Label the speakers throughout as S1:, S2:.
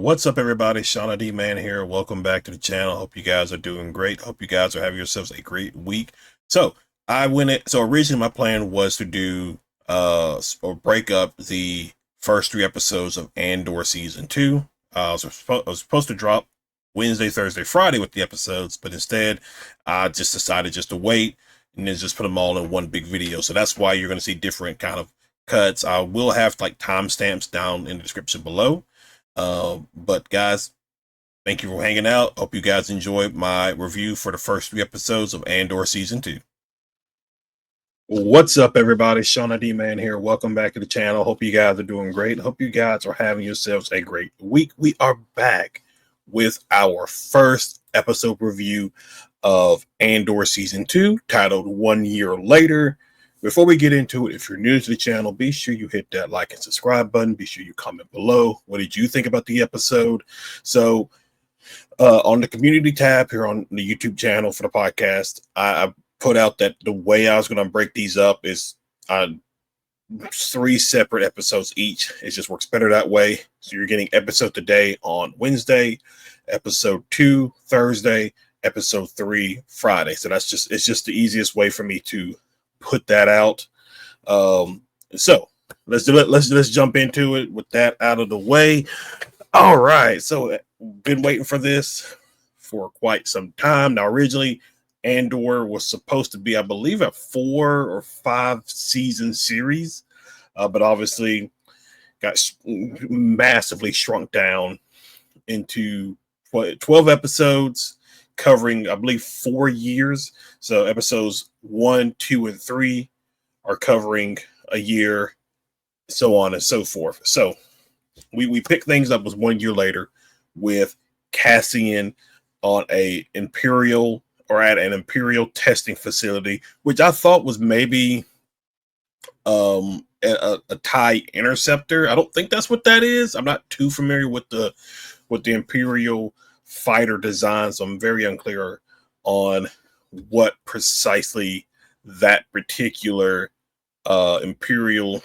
S1: What's up, everybody? Shauna D Man here. Welcome back to the channel. Hope you guys are doing great. Hope you guys are having yourselves a great week. So originally my plan was to do or break up the first three episodes of Andor season 2. I was supposed to drop Wednesday, Thursday, Friday with the episodes, but instead I just decided just to wait and then just put them all in one big video. So that's why you're going to see different kind of cuts. I will have like timestamps down in the description below. But guys, thank you for hanging out. Hope you guys enjoyed my review for the first three episodes of Andor season 2. What's up, everybody? Shauna D Man here. Welcome back to the channel. Hope you guys are doing great. Hope you guys are having yourselves a great week. We are back with our first episode review of Andor season 2, titled 1 Year Later. Before we get into it, if you're new to the channel, be sure you hit that like and subscribe button. Be sure you comment below. What did you think about the episode? So on the community tab here on the YouTube channel for the podcast, I put out that the way I was going to break these up is 3 separate episodes each. It just works better that way. So you're getting episode today on Wednesday, episode 2 Thursday, episode 3 Friday. So it's just the easiest way for me to put that out. So let's do it. Let's jump into it with that out of the way. All right. So been waiting for this for quite some time. Now, originally Andor was supposed to be, I believe, a 4 or 5 season series, but obviously got massively shrunk down into 12 episodes covering, I believe, 4 years. So episodes 1, 2, and 3 are covering a year, so on and so forth. So we picked things up was 1 year later with Cassian on a Imperial or at an Imperial testing facility, which I thought was maybe a TIE interceptor. I don't think that's what that is. I'm not too familiar with the Imperial fighter design, so I'm very unclear on what precisely that particular Imperial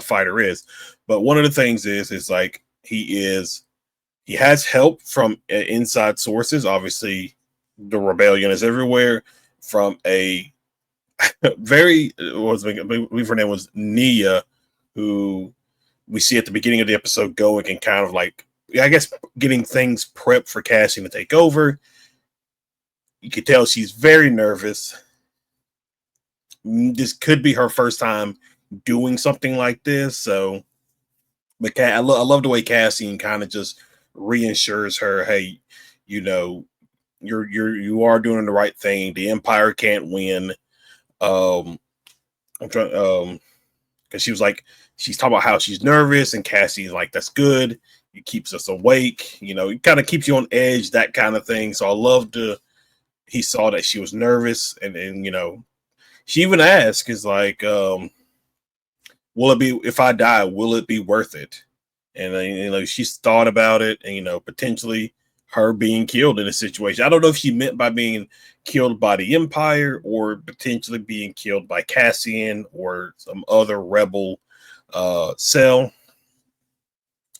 S1: fighter is. But one of the things is like he has help from inside sources. Obviously, the rebellion is everywhere. From a very, I believe her name was Nia, who we see at the beginning of the episode going and kind of like, I guess, getting things prepped for Cassian to take over. You can tell she's very nervous. This could be her first time doing something like this. So, but I love the way Cassian kind of just reassures her, hey, you know, you are doing the right thing. The Empire can't win. I'm trying, because she was like, she's talking about how she's nervous, and Cassie's like, that's good. It keeps us awake. You know, it kind of keeps you on edge, that kind of thing. So I loved he saw that she was nervous, and you know, she even asked, is like, will it be, if I die, will it be worth it? And you know, she's thought about it, and you know, potentially her being killed in a situation. I don't know if she meant by being killed by the Empire or potentially being killed by Cassian or some other rebel cell.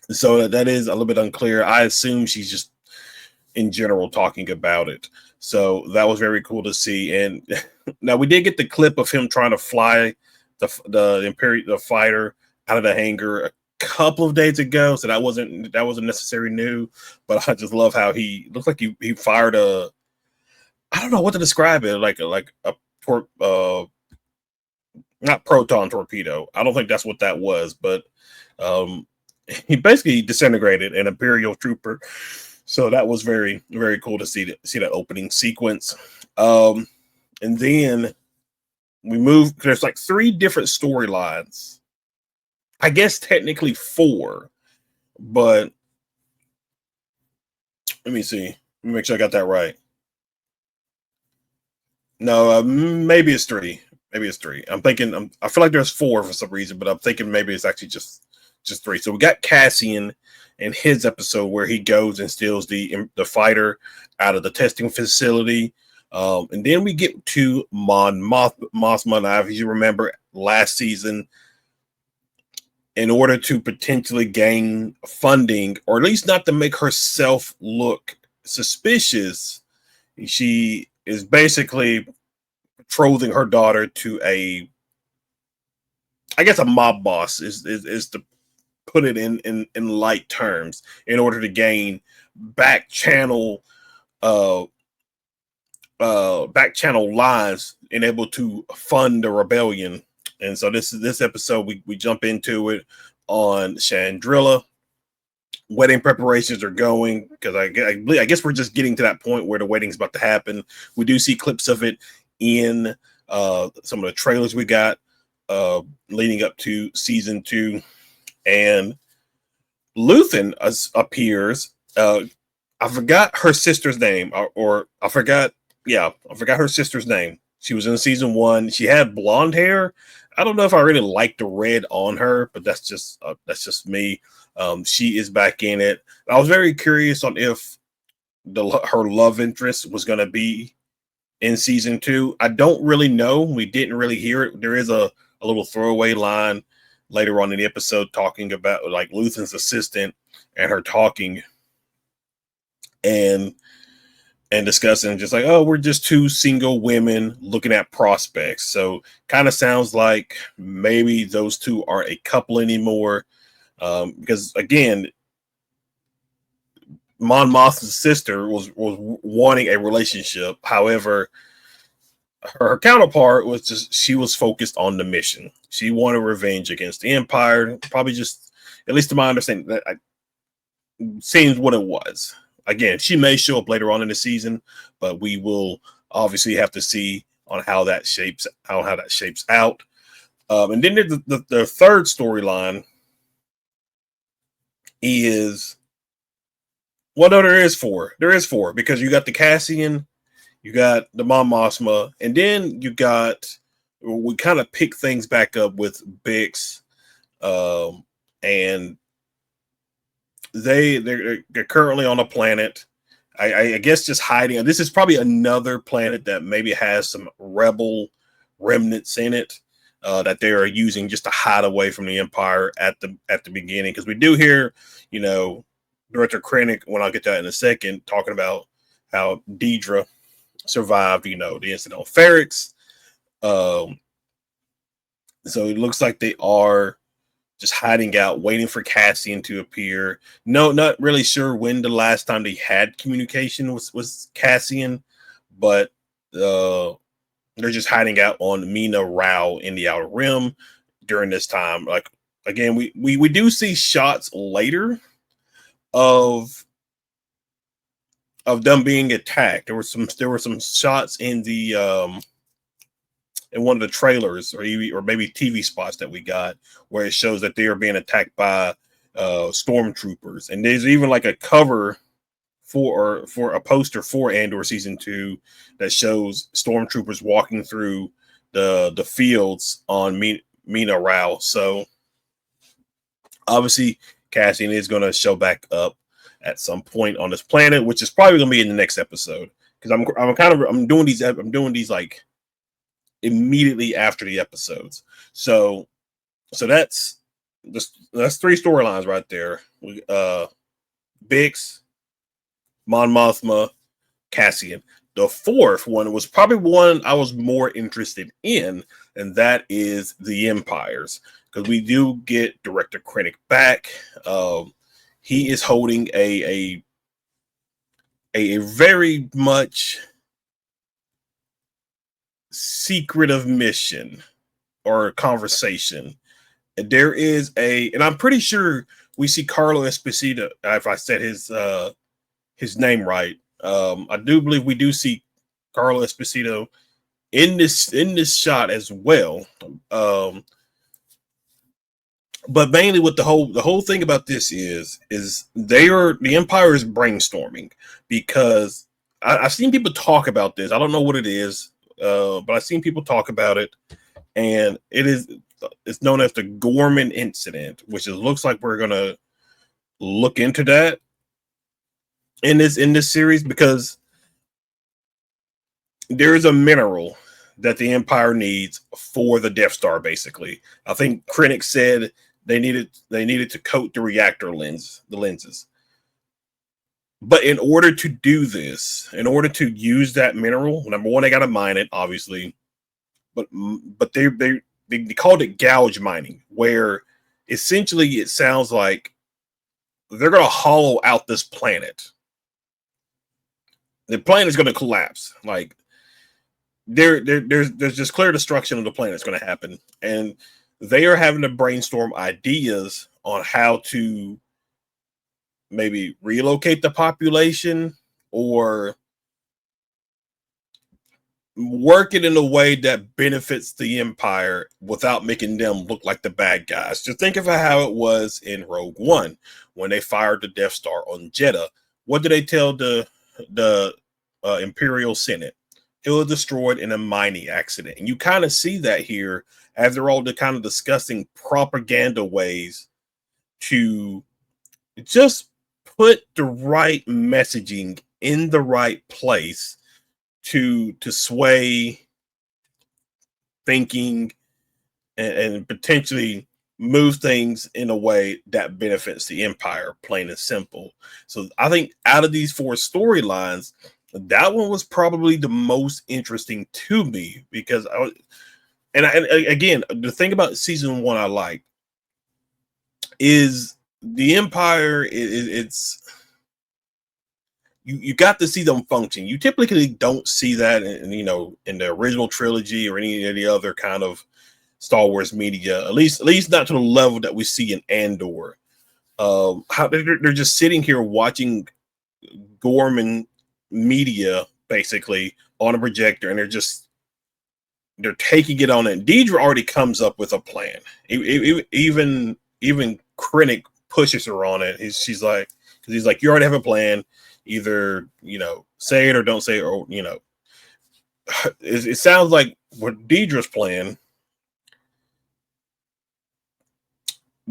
S1: So that is a little bit unclear. I assume she's just in general talking about it. So that was very cool to see. And now we did get the clip of him trying to fly the fighter out of the hangar a couple of days ago. So that wasn't necessarily new, but I just love how he looked like he fired a, I don't know what to describe it, like a not proton torpedo. I don't think that's what that was, but he basically disintegrated an Imperial trooper. So that was very, very cool to see that opening sequence. And then we move. There's like 3 different storylines. I guess technically 4, but let me see. Let me make sure I got that right. No, maybe it's 3. Maybe it's 3. I feel like there's 4 for some reason, but I'm thinking maybe it's actually just 3. So we got Cassian in his episode where he goes and steals the fighter out of the testing facility. And then we get to Mothma. Now, if you remember last season, in order to potentially gain funding, or at least not to make herself look suspicious. She is basically betrothing her daughter to I guess a mob boss is to put it in light terms, in order to gain back channel uh back channel lines and able to fund the rebellion. And so this episode, we jump into it on Chandrilla. Wedding preparations are going, because I guess we're just getting to that point where the wedding's about to happen. We do see clips of it in some of the trailers we got leading up to season 2. And Luthen appears. I forgot her sister's name, or I forgot her sister's name. She was in season 1. She had blonde hair. I don't know if I really like the red on her, but that's just me. She is back in it. I was very curious on if her love interest was going to be in season 2. I don't really know. We didn't really hear it. There is a little throwaway line later on in the episode talking about like Luthen's assistant and her talking and discussing just like, oh, we're just 2 single women looking at prospects. So kind of sounds like maybe those 2 aren't a couple anymore. Because again, Mon Mothma's sister was wanting a relationship. However, her counterpart was she was focused on the mission. She wanted revenge against the Empire. Probably just, at least to my understanding, that seems what it was. Again, she may show up later on in the season, but we will obviously have to see on how that shapes out. And then the third storyline is, well, no, there is 4. There is 4, because you got the Cassian, you got the Mon Mothma, and then you got, we kind of pick things back up with Bix, and they're currently on a planet. I guess just hiding. This is probably another planet that maybe has some rebel remnants in it that they are using just to hide away from the Empire at the beginning. Because we do hear, Director Krennic, when I'll get to that in a second, talking about how Deidre survived, the incident on Ferrix. So it looks like they are just hiding out, waiting for Cassian to appear. No, not really sure when the last time they had communication was Cassian, but they're just hiding out on Mina Rao in the Outer Rim during this time. Like, again, we do see shots later of them being attacked. There were some shots in the in one of the trailers or maybe TV spots that we got where it shows that they are being attacked by stormtroopers. And there's even like a cover for a poster for Andor season 2 that shows stormtroopers walking through the fields on Mina Rao. So obviously Cassian is going to show back up at some point on this planet, which is probably going to be in the next episode, because I'm doing these like immediately after the episodes. So that's 3 storylines right there. Bix, Mon Mothma, Cassian. The 4th one was probably one I was more interested in, and that is the Empires, because we do get Director Krennic back. He is holding a very much secretive mission or conversation. And there is and I'm pretty sure we see Carlo Esposito, if I said his name right. I do believe we do see Carlo Esposito in this shot as well. But mainly what the whole thing about this is the Empire is brainstorming, because I've seen people talk about this. I don't know what it is, but I've seen people talk about it, and it's known as the Gorman incident, which looks like we're gonna look into that in this series, because there is a mineral that the Empire needs for the Death Star. Basically, I think Krennic said they needed to coat the reactor lenses. But in order to do this, in order to use that mineral, number one, they got to mine it, obviously. But they called it gouge mining, where essentially it sounds like they're going to hollow out this planet. The planet is going to collapse. Like there's just clear destruction of the planet is going to happen, and they are having to brainstorm ideas on how to maybe relocate the population or work it in a way that benefits the Empire without making them look like the bad guys. Just think of how it was in Rogue One when they fired the Death Star on Jeddah. What did they tell the Imperial Senate? It was destroyed in a mining accident, and you kind of see that here as they're all kind of discussing propaganda ways to just put the right messaging in the right place to sway thinking and potentially move things in a way that benefits the Empire, plain and simple. So I think out of these four storylines, that one was probably the most interesting to me because and again, the thing about season one I like is the Empire. It's you got to see them function. You typically don't see that in in the original trilogy or any of the other kind of Star Wars media. At least not to the level that we see in Andor. How they're just sitting here watching Gorman media basically on a projector, and they're taking it on it. Deidre already comes up with a plan. Even Krennic pushes her on it. He's like, you already have a plan. Either say it or don't say it, or it sounds like what Deidre's plan.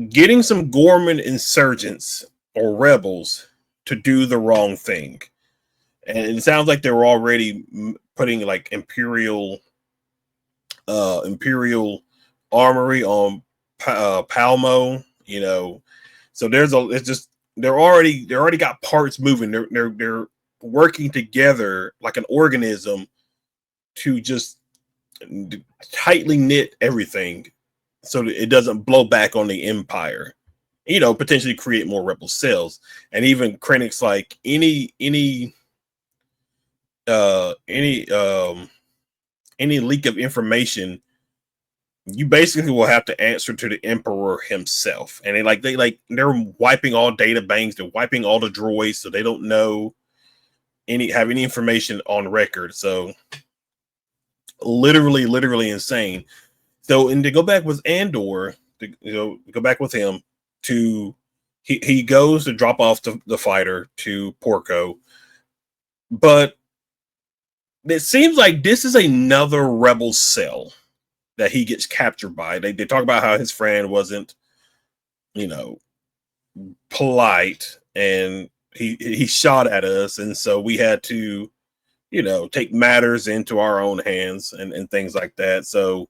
S1: Getting some Gorman insurgents or rebels to do the wrong thing. And it sounds like they were already putting like Imperial armory on Palmo, So it's just they're already got parts moving. They're working together like an organism to just tightly knit everything so that it doesn't blow back on the Empire. Potentially create more rebel cells. And even Krennic's like any leak of information, you basically will have to answer to the Emperor himself. And they're wiping all data banks, they're wiping all the droids, so they don't know have any information on record. So literally insane. So, and to go back with Andor, go back with him he goes to drop off the fighter to Porco, but it seems like this is another rebel cell that he gets captured by. They talk about how his friend wasn't, polite, and he shot at us, and so we had to, take matters into our own hands and things like that. So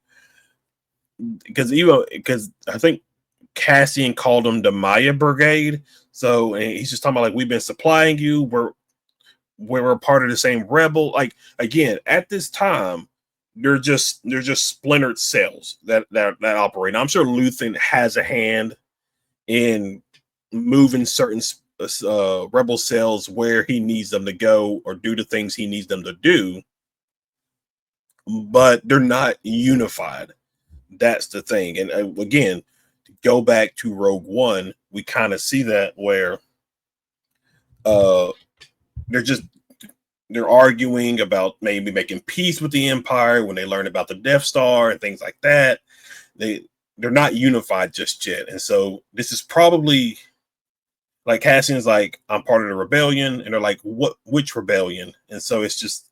S1: because I think Cassian called them the Maya Brigade. So and he's just talking about like, we've been supplying you. We're a part of the same rebel. Like again, at this time, they're just splintered cells that operate. Now, I'm sure Luthen has a hand in moving certain rebel cells where he needs them to go or do the things he needs them to do, but they're not unified. That's the thing. And again, to go back to Rogue One, we kind of see that where they're arguing about maybe making peace with the Empire when they learn about the Death Star and things like that. They're not unified just yet. And so this is probably like Cassian's like, I'm part of the rebellion. And they're like, which rebellion? And so it's just,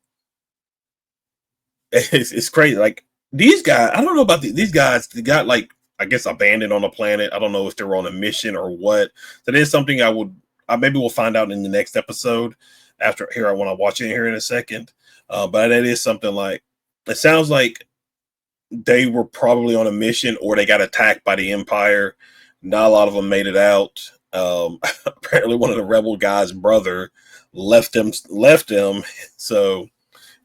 S1: it's crazy. Like these guys, I don't know about these guys. They got like, I guess, abandoned on a planet. I don't know if they were on a mission or what. So there's something maybe we'll find out in the next episode. After here, I want to watch it here in a second. But that is something like, it sounds like they were probably on a mission or they got attacked by the Empire. Not a lot of them made it out. Apparently, one of the rebel guys' brother left him. So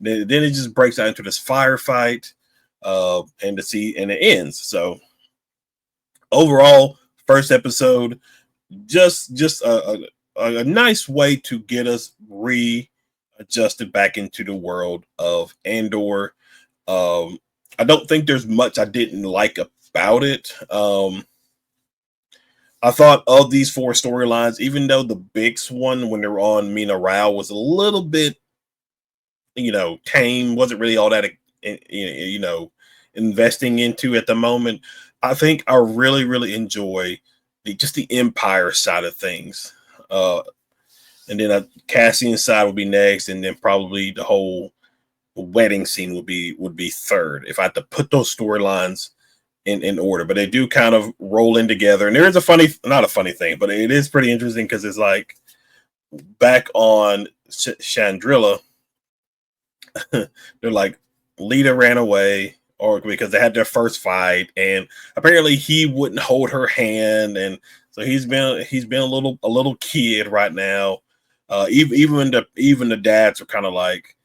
S1: then it just breaks out into this firefight, and it ends. So overall, first episode, just a nice way to get us readjusted back into the world of Andor. I don't think there's much I didn't like about it. I thought of these four storylines, even though the Bix one when they were on Mina Rao was a little bit, tame, wasn't really all that, investing into at the moment. I think I really, really enjoy the Empire side of things. And then Cassian side would be next, and then probably the whole wedding scene would be third. If I had to put those storylines in order, but they do kind of roll in together. And there is not a funny thing, but it is pretty interesting because it's like back on Chandrilla, they're like Lita ran away, or because they had their first fight, and apparently he wouldn't hold her hand, and so he's been a little kid right now. Even the dads are kind of like,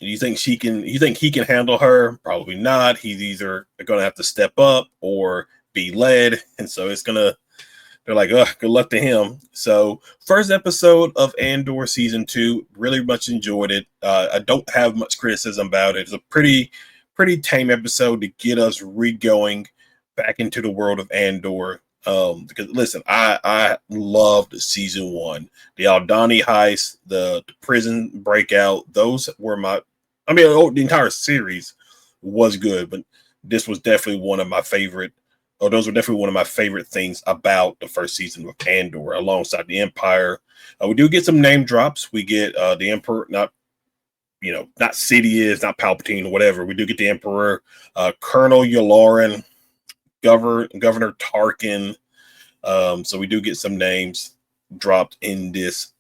S1: you think he can handle her? Probably not. He's either going to have to step up or be led, and so they're like, ugh, good luck to him. So first episode of Andor season 2, really much enjoyed it. I don't have much criticism about it. It's a pretty tame episode to get us re-going back into the world of Andor. Because listen, I loved season 1, the Aldani heist, the prison breakout. Those were the entire series was good, but this was definitely one of my favorite. Oh, those were definitely one of my favorite things about the first season of Andor, alongside the Empire. We do get some name drops. We get the Emperor, not Sidious, not Palpatine or whatever. We do get the Emperor, Colonel Yularen, Governor Tarkin. So we do get some names dropped in this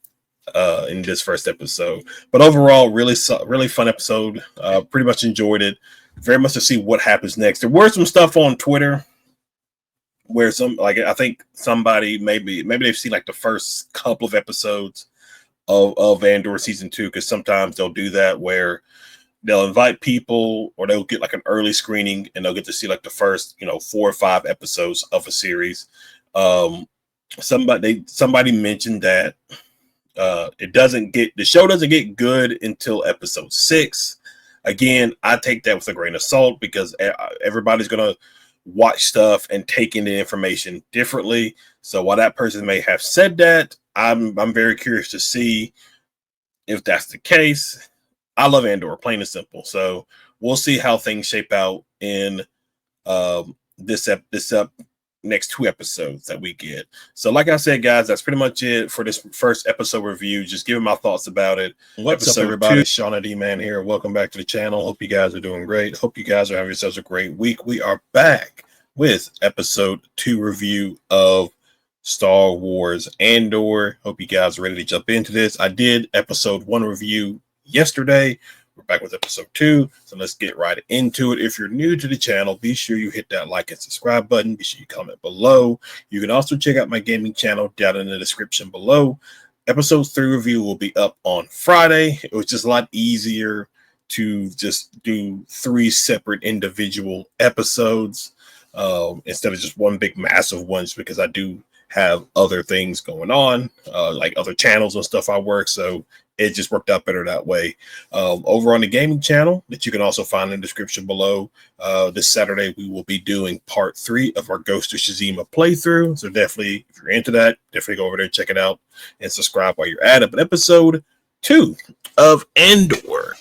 S1: first episode. But overall, really fun episode. Pretty much enjoyed it. Very much to see what happens next. There were some stuff on Twitter where I think somebody maybe they've seen like the first couple of episodes of Andor season 2, because sometimes they'll do that where they'll invite people, or they'll get like an early screening and they'll get to see like the first 4 or 5 episodes of a series. Somebody mentioned that the show doesn't get good until episode 6. Again, I take that with a grain of salt, because everybody's gonna watch stuff and take in the information differently. So while that person may have said that, I'm very curious to see if that's the case. I love Andor, plain and simple. So we'll see how things shape out in this next 2 episodes that we get. So like I said, guys, that's pretty much it for this first episode review. Just giving my thoughts about it. What's up, everybody? Shauna D Man here. Welcome back to the channel. Hope you guys are doing great. Hope you guys are having yourselves a great week. We are back with episode 2 review of Star Wars Andor. Hope you guys are ready to jump into this. I did episode 1 review yesterday. We're back with episode 2, so let's get right into it. If you're new to the channel, be sure you hit that like and subscribe button. Be sure you comment below. You can also check out my gaming channel down in the description below. Episode 3 review will be up on Friday. It was just a lot easier to just do 3 separate individual episodes instead of just one big massive one, just because I do have other things going on, like other channels and stuff I work, so it just worked out better that way. Over on the gaming channel that you can also find in the description below, this Saturday we will be doing part 3 of our Ghost of Tsushima playthrough. So definitely, if you're into that, definitely go over there, check it out, and subscribe while you're at it. But episode 2 of Andor,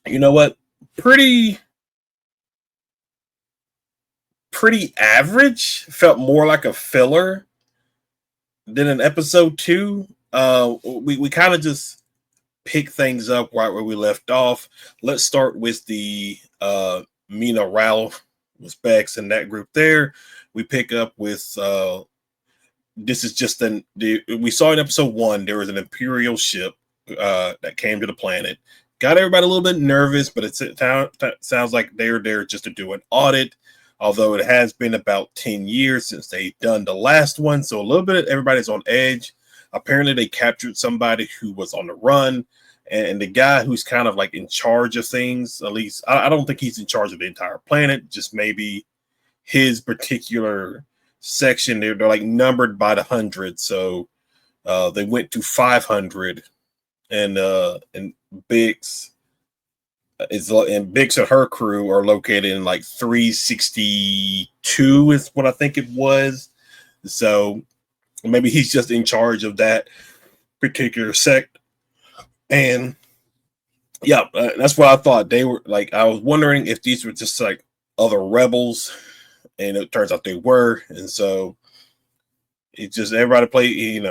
S1: you know what? Pretty average. Felt more like a filler than in episode 2. We kind of just pick things up right where we left off. Let's start with the Mina Rao was Bex and that group there. We pick up with this is just we saw in episode 1 there was an Imperial ship that came to the planet. Got everybody a little bit nervous, but it sounds like they're there just to do an audit. although it has been about 10 years since they've done the last one. So a little bit of everybody's on edge. Apparently, they captured somebody who was on the run, and the guy who's kind of like in charge of things, at least, I don't think he's in charge of the entire planet, just maybe his particular section. They're like numbered by the hundred. So they went to 500, and Bix Bix and her crew are located in like 362 is what I think it was. So maybe he's just in charge of that particular sect. And yeah, that's what I thought. They were like, I was wondering if these were just like other rebels, and it turns out they were. And so it's just everybody played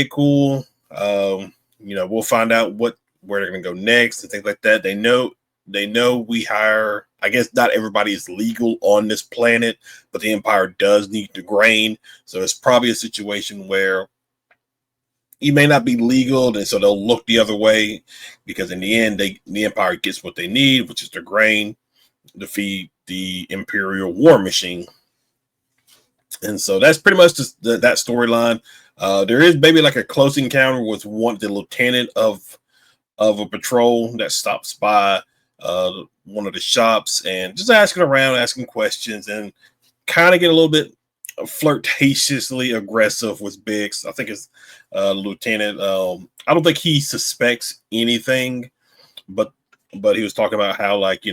S1: cool. We'll find out where they're gonna go next and things like that. They know we hire. I guess not everybody is legal on this planet, but the Empire does need the grain. So it's probably a situation where you may not be legal, and so they'll look the other way, because in the end, the Empire gets what they need, which is the grain to feed the Imperial war machine. And so that's pretty much just that storyline. There is maybe like a close encounter with the lieutenant of a patrol that stops by one of the shops and just asking around, asking questions, and kind of get a little bit flirtatiously aggressive with Biggs. I think it's Lieutenant. I don't think he suspects anything, but he was talking about how, like,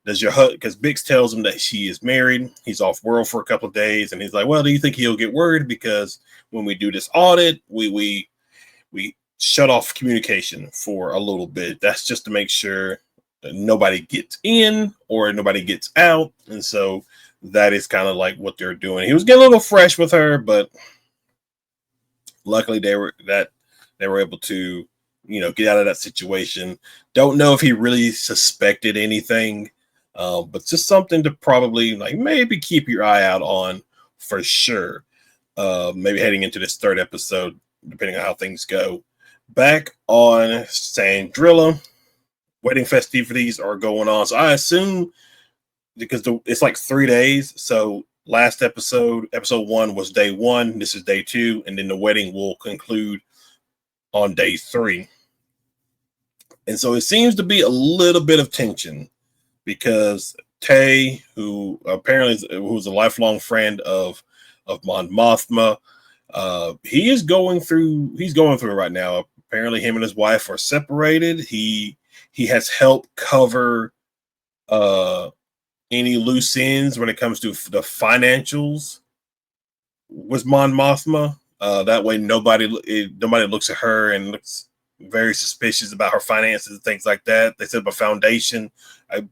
S1: does your husband, because Biggs tells him that she is married, he's off world for a couple of days, and he's like, well, do you think he'll get worried because when we do this audit, we shut off communication for a little bit? That's just to make sure that nobody gets in or nobody gets out. And so that is kind of like what they're doing. He was getting a little fresh with her, but luckily they were able to, get out of that situation. Don't know if he really suspected anything, but just something to probably like maybe keep your eye out on for sure. Maybe heading into this third episode, depending on how things go. Back on Sandrilla, wedding festivities are going on. So I assume, because it's like 3 days. So last episode 1 was day 1. This is day 2, and then the wedding will conclude on day 3. And so it seems to be a little bit of tension, because Tay, who who's a lifelong friend of Mon Mothma, he's going through it right now. Apparently, him and his wife are separated. He has helped cover any loose ends when it comes to the financials with Mon Mothma. That way, nobody looks at her and looks very suspicious about her finances and things like that. They set up a foundation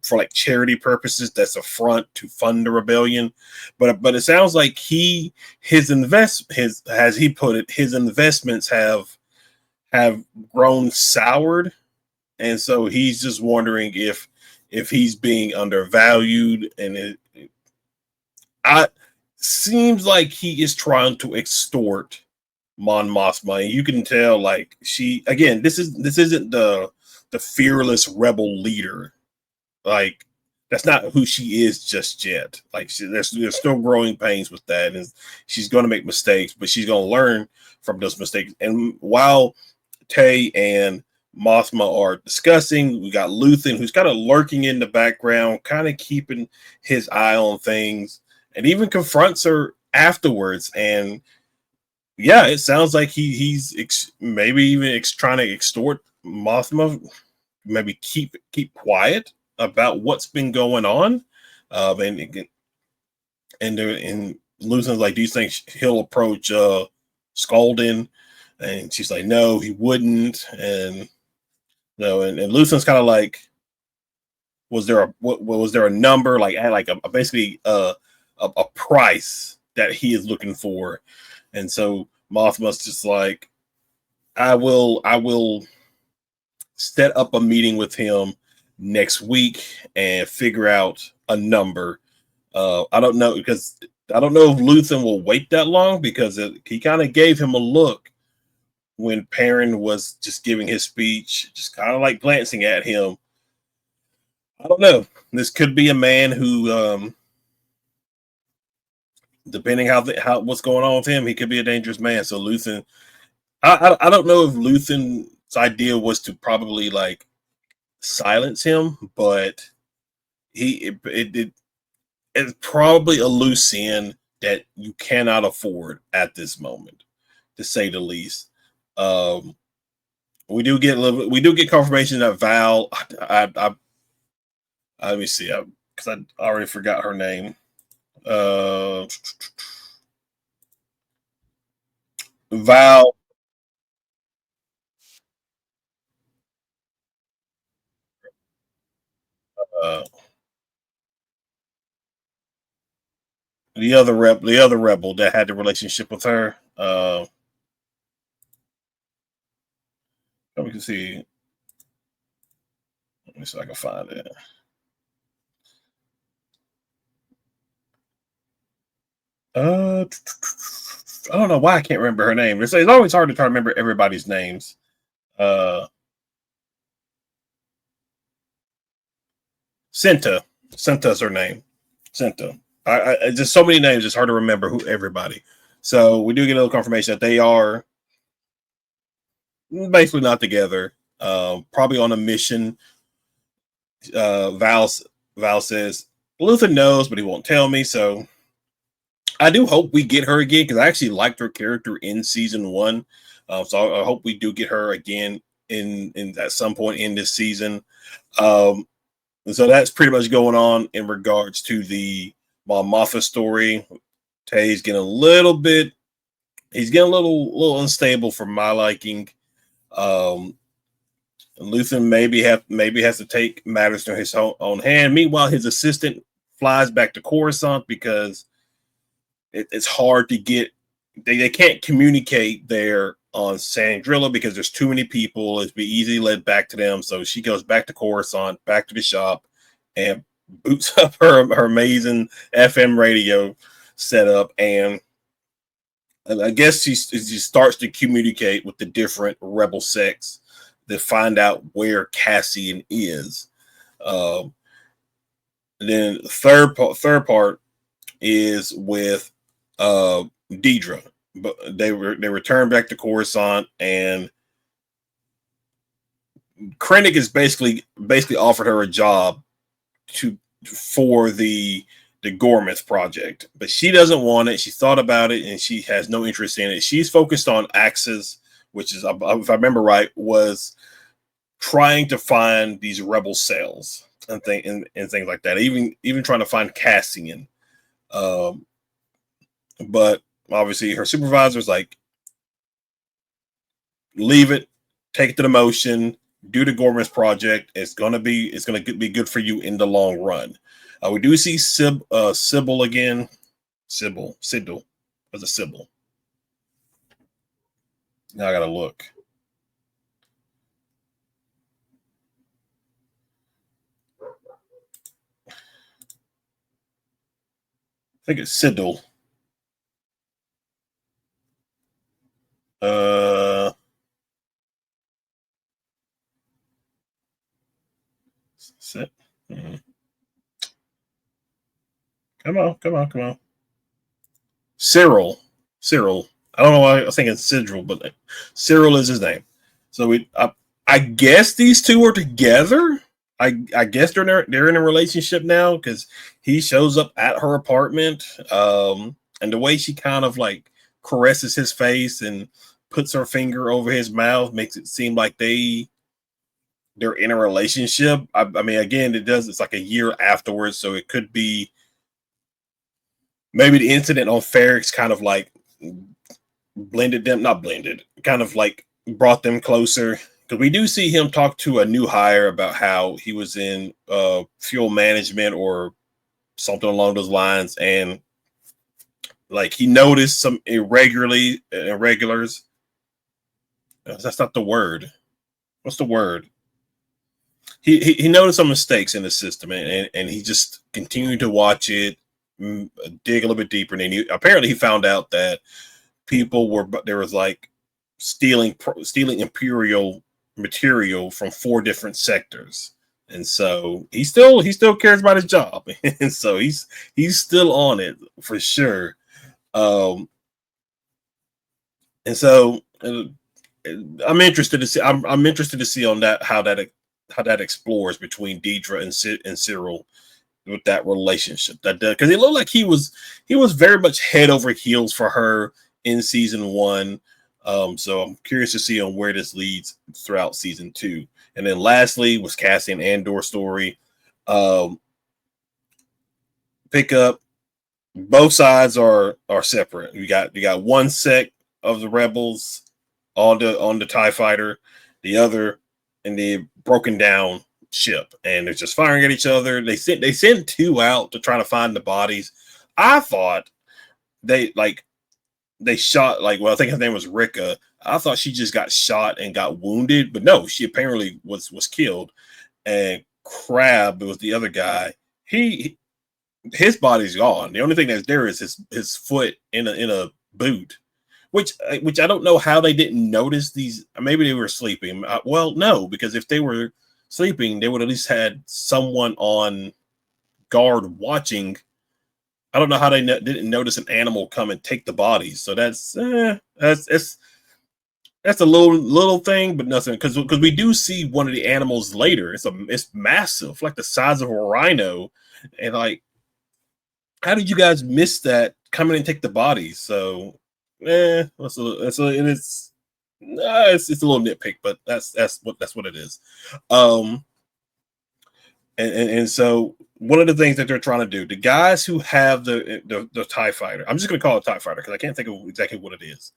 S1: for like charity purposes. That's a front to fund the rebellion. But it sounds like his investments have grown soured, and so he's just wondering if he's being undervalued, and it seems like he is trying to extort Mon Mothma. And you can tell, like, this isn't the fearless rebel leader. Like, that's not who she is just yet. Like, there's still growing pains with that, and she's going to make mistakes, but she's going to learn from those mistakes. And while Tay and Mothma are discussing, we got Luthen, who's kind of lurking in the background, kind of keeping his eye on things, and even confronts her afterwards. And yeah, it sounds like he's maybe even trying to extort Mothma, maybe keep quiet about what's been going on. And Luthen's like, do you think he'll approach Scalding? And she's like, no, he wouldn't. And and Luthen's kind of like, was there a number, like basically a price that he is looking for? And so Mothma's just like, I will set up a meeting with him next week and figure out a number. I don't know if Luthen will wait that long, because he kind of gave him a look when Perrin was just giving his speech, just kind of like glancing at him. I don't know. This could be a man who depending how what's going on with him, he could be a dangerous man. So Luthen, I don't know if Luthen's idea was to probably like silence him, but it's probably a loose end that you cannot afford at this moment, to say the least. Um, we do get confirmation that Val. Let me see, because I already forgot her name. Uh, Val. Uh, the other rebel that had the relationship with her. We can see. Let me see if I can find it. I don't know why I can't remember her name. It's always hard to try to remember everybody's names. Uh, Cinta. Cinta's her name. Cinta. Just so many names. It's hard to remember who everybody. So we do get a little confirmation that they are basically not together. Probably on a mission. Val says Luther knows, but he won't tell me. So I do hope we get her again, because I actually liked her character in season one. So I hope we do get her again in at some point in this season. And so that's pretty much going on in regards to the Mon Mothma story. Tay's getting a little bit. He's getting a little unstable for my liking. Luthen maybe has to take matters to his own hand. Meanwhile, his assistant flies back to Coruscant because it's hard to get. They can't communicate there on Sandrilla because there's too many people. It'd be easily led back to them. So she goes back to Coruscant, back to the shop, and boots up her amazing FM radio setup. And I guess she starts to communicate with the different rebel sects to find out where Cassian is. And then the third part is with Deidre, but they return back to Coruscant, and Krennic is basically offered her a job for the Gormith project, but she doesn't want it. She thought about it and she has no interest in it. She's focused on Axis, which is, if I remember right, was trying to find these rebel cells and things like that. Even trying to find Cassian. But obviously her supervisor's like, leave it, take it to the motion, do the Gormith project. It's gonna be good for you in the long run. We do see Sybil again. Sybil. Was it Sybil? Now I gotta look. I think it's Sidel. Sit. Come on. Cyril. I don't know why I was thinking Cyril, but Cyril is his name. So I guess these two are together. I guess they're in a relationship now because he shows up at her apartment. And the way she kind of like caresses his face and puts her finger over his mouth makes it seem like they're in a relationship. I mean, again, it's like a year afterwards, so it could be maybe the incident on Ferrix kind of like kind of like brought them closer. Because we do see him talk to a new hire about how he was in fuel management or something along those lines, and like he noticed some irregulars. That's not the word. What's the word? He noticed some mistakes in the system, and he just continued to watch it, dig a little bit deeper, and apparently he found out that there was like stealing Imperial material from 4 different sectors, and so he still cares about his job, and so he's still on it for sure. Um, and so I'm interested to see. I'm interested to see on that how that explores between Deidre and Cyril with that relationship. That because it looked like he was very much head over heels for her in season one. So I'm curious to see on where this leads throughout season two. And then lastly was Cassian Andor story. Um, pick up both sides are separate. You got one sect of the rebels on the TIE fighter, the other in the broken down ship, and they're just firing at each other. They sent two out to try to find the bodies. I thought they like they shot like well, I think his name was Rika. I thought she just got shot and got wounded, but no, she apparently was killed. And Crab was the other guy. His body's gone. The only thing that's there is his foot in a boot, which I don't know how they didn't notice these. Maybe they were sleeping. Well, no, because if they were sleeping, they would at least had someone on guard watching. I don't know how they didn't notice an animal come and take the bodies. So that's a little thing, but nothing because we do see one of the animals later. It's massive, like the size of a rhino, and like how did you guys miss that? Come in and take the bodies. So, it's a little nitpick, but that's what it is. And so one of the things that they're trying to do, the guys who have the TIE fighter, I'm just going to call it TIE fighter because I can't think of exactly what it is.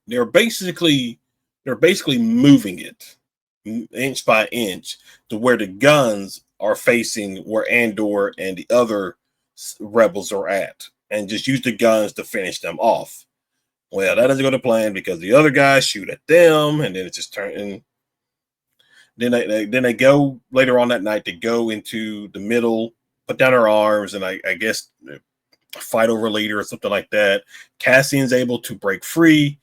S1: They're basically moving it inch by inch to where the guns are facing where Andor and the other rebels are at, and just use the guns to finish them off. Well, that doesn't go to plan because the other guys shoot at them, and then it just turns. Then they go later on that night. They go into the middle, put down their arms, and I guess fight over a leader or something like that. Cassian's able to break free,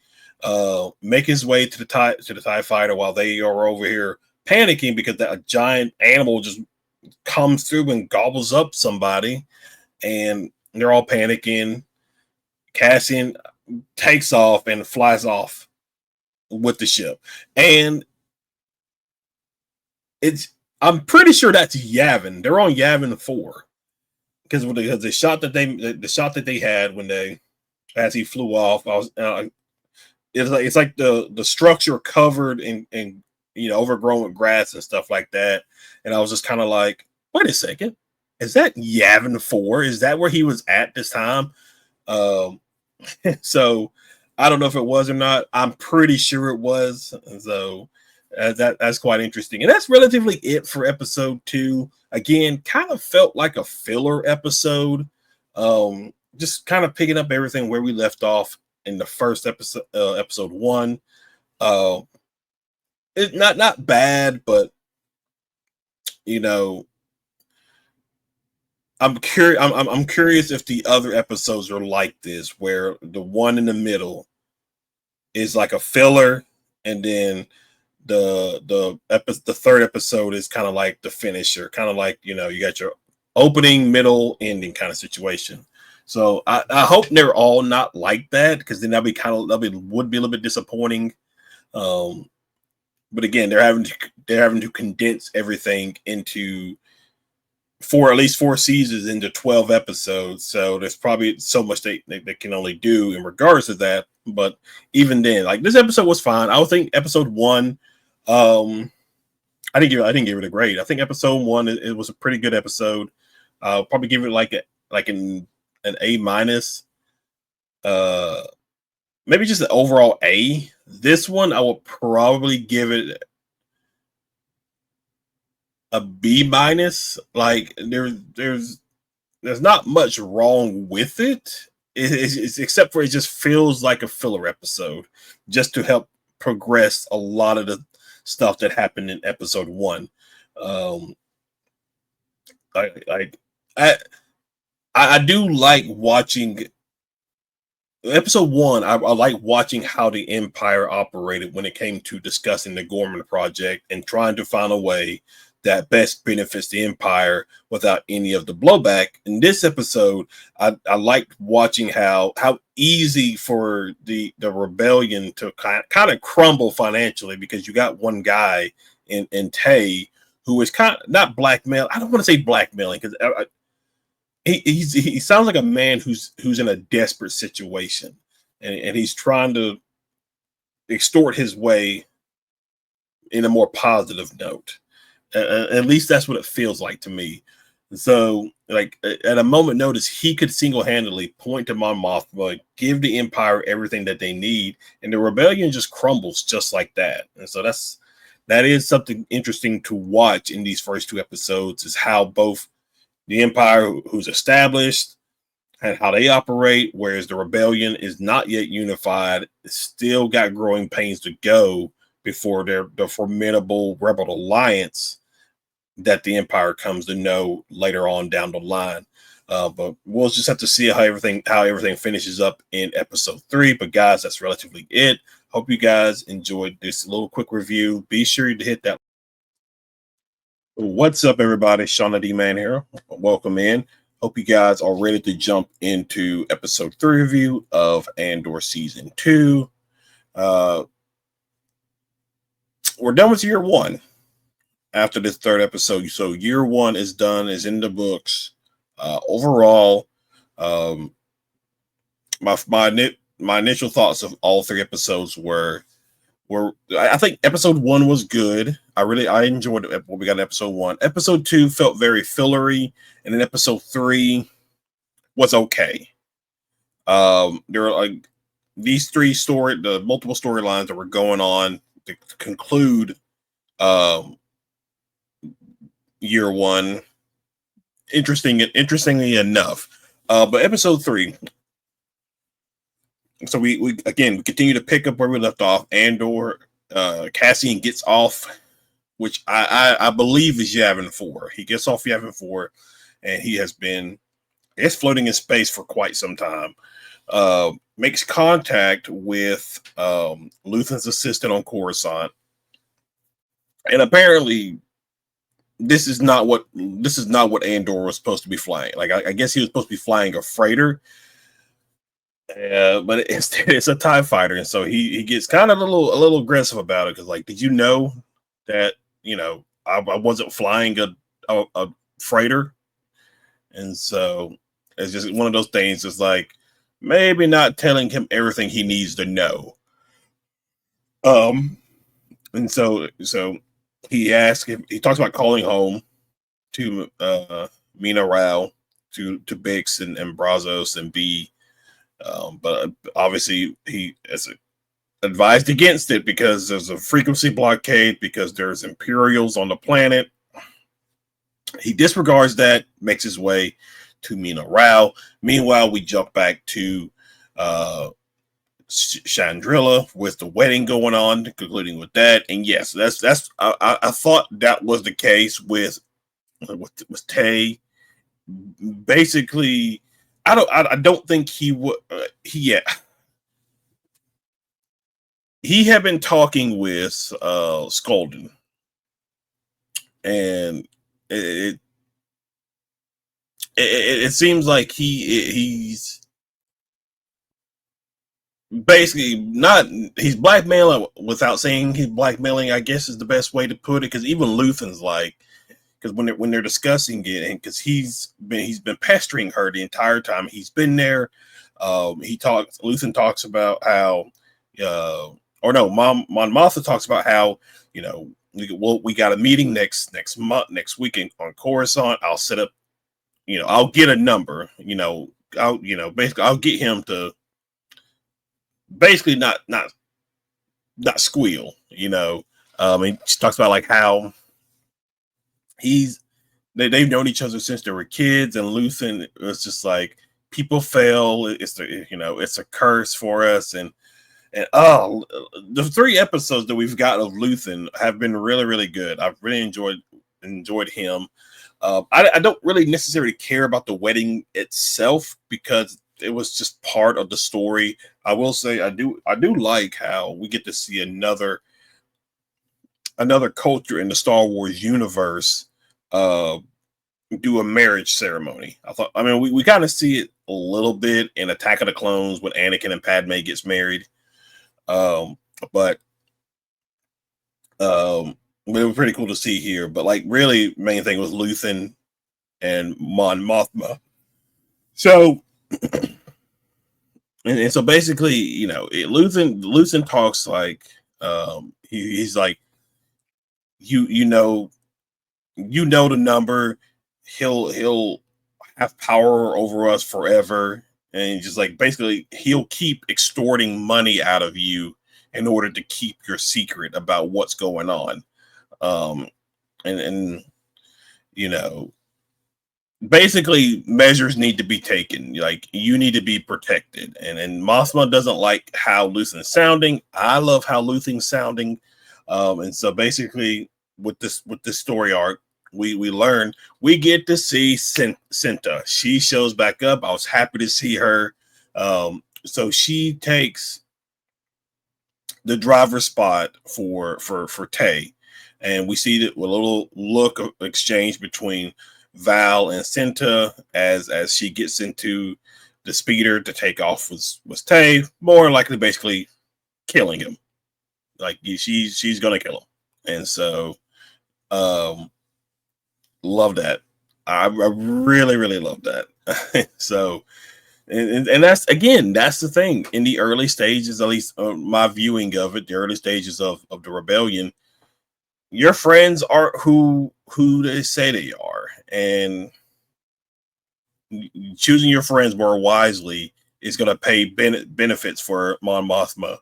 S1: make his way to the TIE fighter while they are over here panicking because that giant animal just comes through and gobbles up somebody, and they're all panicking. Cassian takes off and flies off with the ship, and I'm pretty sure that's Yavin. They're on Yavin 4 because the shot that they had when they as he flew off, it's like the structure covered in overgrown with grass and stuff like that, and I was just kind of like, wait a second, is that Yavin 4? Is that where he was at this time? So I don't know if it was or not. I'm pretty sure it was. So that's quite interesting. And that's relatively it for episode 2. Again, kind of felt like a filler episode. Just kind of picking up everything where we left off in the first episode 1. It's not bad, but I'm curious. I'm curious if the other episodes are like this, where the one in the middle is like a filler, and then the third episode is kind of like the finisher, kind of like you got your opening, middle, ending kind of situation. So I hope they're all not like that, because then would be a little bit disappointing. But again, they're having to condense everything into at least 4 seasons into 12 episodes. So there's probably so much they can only do in regards to that. But even then, like, this episode was fine. I would think episode 1, I didn't give it a grade. I think episode 1 it was a pretty good episode. I'll probably give it like an A minus. Maybe just an overall A. This one I will probably give it a B minus. Like there's not much wrong with it. It's except for it just feels like a filler episode just to help progress a lot of the stuff that happened in episode 1. I do like watching episode 1. I like watching how the Empire operated when it came to discussing the Gorman project and trying to find a way that best benefits the Empire without any of the blowback. In this episode, I liked watching how easy for the rebellion to kind of crumble financially, because you got one guy in Tay who is kind of not blackmail. I don't want to say blackmailing, because he sounds like a man who's in a desperate situation, and he's trying to extort his way in a more positive note. At least that's what it feels like to me. So, like at a moment notice, he could single-handedly point to Mon Mothma, give the Empire everything that they need, and the rebellion just crumbles just like that. And so that is something interesting to watch in these first two episodes, is how both the Empire, who's established, and how they operate, whereas the rebellion is not yet unified, still got growing pains to go before the formidable rebel alliance that the Empire comes to know later on down the line. But we'll just have to see how everything finishes up in episode 3. But guys, that's relatively it. Hope you guys enjoyed this little quick review. Be sure to hit that. What's up, everybody? Shauna D Man here. Welcome in. Hope you guys are ready to jump into episode 3 review of Andor season 2. We're done with year 1 after this 3rd episode. So year 1 is done, is in the books. Overall, my initial thoughts of all 3 episodes were I think episode 1 was good. I enjoyed what we got in episode 1. Episode 2 felt very fillery, and then episode 3 was okay. There are like these the multiple storylines that were going on to conclude year 1. Interestingly enough. But episode 3. So we continue to pick up where we left off. Andor, Cassian gets off, which I believe is Yavin 4. He gets off Yavin 4, and he has been, I guess, floating in space for quite some time. Makes contact with Luthen's assistant on Coruscant, and apparently this is not what Andor was supposed to be flying. Like I guess he was supposed to be flying a freighter, but it's a TIE fighter, and so he gets kind of a little aggressive about it, because like, did you know that I wasn't flying a freighter? And so it's just one of those things. It's like maybe not telling him everything he needs to know. And so he talks about calling home to Mina Rao, to Bix and Brazos and B. But obviously he has advised against it, because there's a frequency blockade, because there's Imperials on the planet. He disregards that, makes his way to Mina Rao. Meanwhile, we jump back to Chandrila with the wedding going on, concluding with that. And yes, I thought that was the case with Tay. Basically, I don't think he would. He had been talking with Skolden, and it seems like he's basically not, he's blackmailing without saying he's blackmailing, I guess is the best way to put it, because even Luthen's like, because when they're discussing it, and because he's been pestering her the entire time he's been there. Luthen talks about how Mon Mothma talks about how we got a meeting next weekend on Coruscant. I'll set up, I'll get a number, basically I'll get him to basically not squeal, and she talks about like how they've known each other since they were kids, and Luthen was just like, people fail, it's a curse for us, and the 3 episodes that we've got of Luthen have been really, really good. I've really enjoyed him. I don't really necessarily care about the wedding itself, because it was just part of the story. I will say I do like how we get to see another another culture in the Star Wars universe uh, do a marriage ceremony. I mean, we kind of see it a little bit in Attack of the Clones when Anakin and Padme gets married. But it was pretty cool to see here. But like, really, main thing was Luthen and Mon Mothma. So, and so basically, Luthen talks like, he's like, you know the number. He'll have power over us forever, and just like basically he'll keep extorting money out of you in order to keep your secret about what's going on. And you know, basically measures need to be taken. Like, you need to be protected. And Mothma doesn't like how Luthen's sounding. I love how Luthen's sounding. And so basically with this story arc, we learn we get to see Cinta. She shows back up. I was happy to see her. So she takes the driver's spot for Tay, and we see that a little look of exchange between Val and Cinta as she gets into the speeder to take off with Tay, more likely basically killing him. Like, she's gonna kill him. And so love that. I really, really love that. So and that's, again, that's the thing. In the early stages, at least my viewing of it, the early stages of the rebellion, your friends are who they say they are, and choosing your friends more wisely is going to pay benefits for Mon Mothma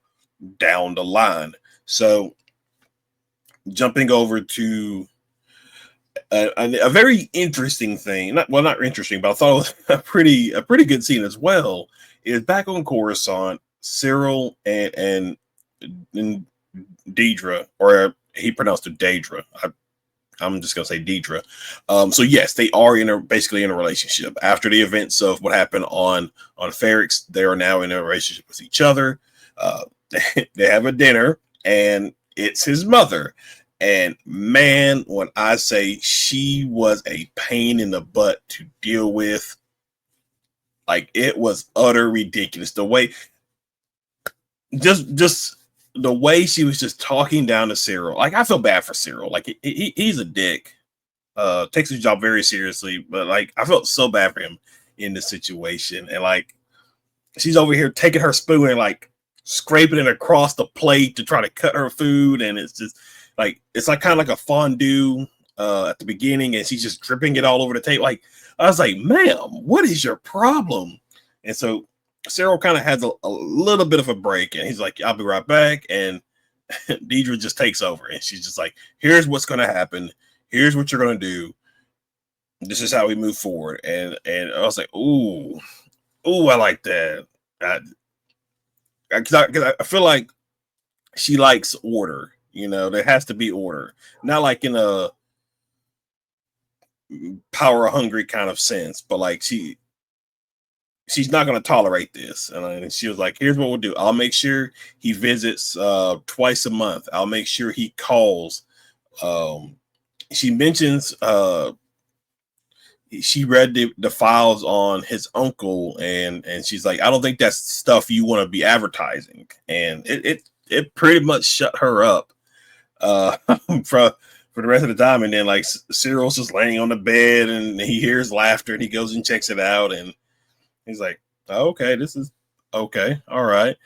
S1: down the line. So, jumping over to a very interesting thing, not interesting, but I thought it was a pretty good scene as well, is back on Coruscant, Cyril and Deidre, or he pronounced it Daedra. I'm just gonna say Deidre. So yes, they are basically in a relationship after the events of what happened on Ferrix. They are now in a relationship with each other. They have a dinner, and it's his mother. And man, when I say she was a pain in the butt to deal with, like, it was utter ridiculous. The way, just the way she was just talking down to Cyril. Like, I feel bad for Cyril. Like, he's a dick. Takes his job very seriously, but like, I felt so bad for him in this situation. And like, she's over here taking her spoon and like scraping it across the plate to try to cut her food, and it's just like, it's like kind of like a fondue at the beginning, and she's just dripping it all over the table. Like, I was like, ma'am, what is your problem? And so Cyril kind of has a little bit of a break, and he's like, I'll be right back. And Deidre just takes over, and she's just like, here's what's going to happen. Here's what you're going to do. This is how we move forward. And I was like, ooh, I like that. Because I feel like she likes order. You know, there has to be order, not like in a power hungry kind of sense, but like she's not going to tolerate this. And she was like, here's what we'll do. I'll make sure he visits twice a month. I'll make sure he calls. She mentions she read the files on his uncle, and she's like, I don't think that's stuff you want to be advertising. And it pretty much shut her up for the rest of the time. And then like, Cyril's just laying on the bed, and he hears laughter, and he goes and checks it out, and he's like, oh, okay, this is okay, all right.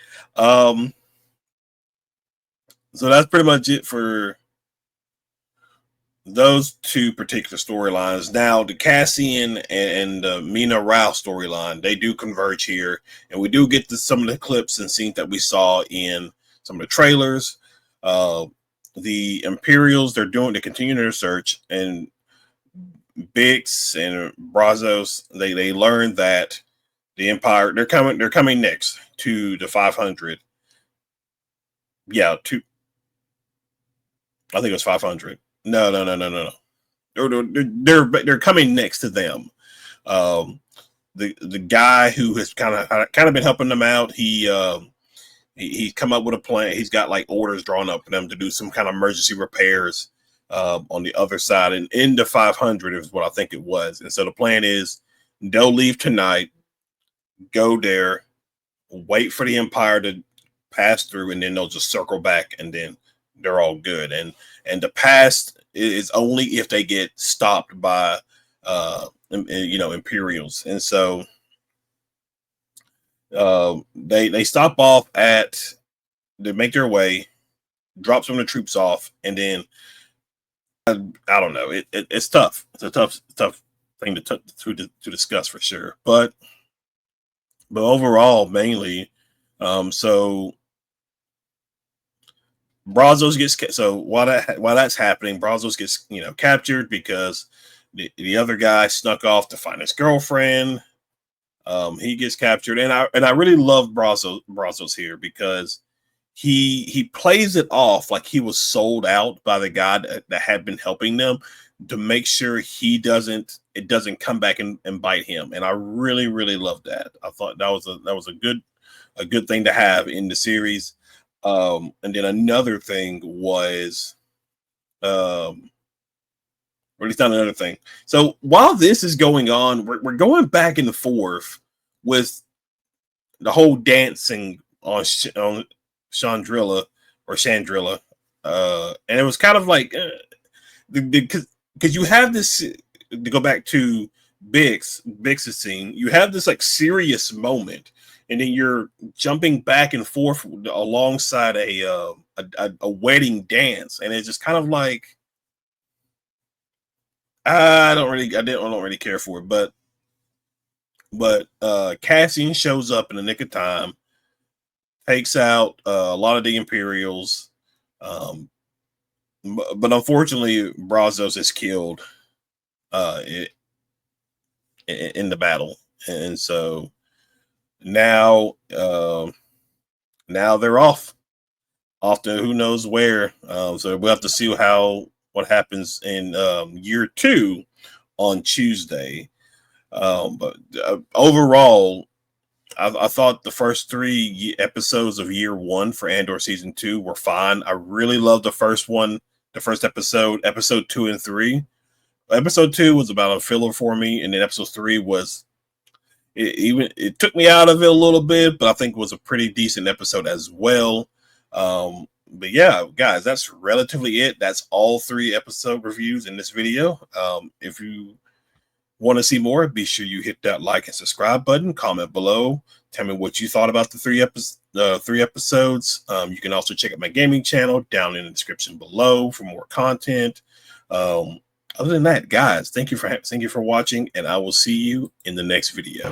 S1: So that's pretty much it for those two particular storylines. Now, the Cassian and Mina Rao storyline, they do converge here, and we do get to some of the clips and scenes that we saw in some of the trailers. The Imperials, they're continuing their search, and Bix and Brazos, they learned that the Empire, they're coming next to the 500. Yeah, I think it was 500. No. They're coming next to them. The guy who has kind of been helping them out, he He's come up with a plan. He's got like orders drawn up for them to do some kind of emergency repairs on the other side, and into 500 is what I think it was. And so the plan is they'll leave tonight, go there, wait for the Empire to pass through, and then they'll just circle back, and then they're all good. And the past is only if they get stopped by Imperials. And so they stop off they make their way, drop some of the troops off, and then I don't know. It's tough. It's a tough thing to discuss for sure. But overall, mainly, so Brazos gets while that's happening, Brazos gets captured because the other guy snuck off to find his girlfriend. He gets captured, and I really love Brazos here because he plays it off like he was sold out by the guy that had been helping them to make sure it doesn't come back and bite him. And I really, really love that. I thought that was a good thing to have in the series. And then another thing was, or at least not another thing. So while this is going on, we're going back and forth with the whole dancing on Chandrilla, and it was kind of like because you have this, to go back to Bix's scene, you have this like serious moment, and then you're jumping back and forth alongside a wedding dance, and it's just kind of like I don't really care for it, but Cassian shows up in the nick of time, takes out a lot of the Imperials, but unfortunately Brazos is killed in the battle, and so now they're off to who knows where. So we'll have to see what happens in year 2 on Tuesday. But overall, I thought the first 3 episodes of year 1 for Andor season 2 were fine. I really loved the first episode, episode 2 and 3. Episode 2 was about a filler for me, and then episode 3 was it took me out of it a little bit, but I think it was a pretty decent episode as well. But yeah, guys, that's relatively it. That's all 3 episode reviews in this video. If you want to see more, be sure you hit that like and subscribe button, comment below, tell me what you thought about the 3 episodes. You can also check out my gaming channel down in the description below for more content. Other than that, guys, thank you for watching, and I will see you in the next video.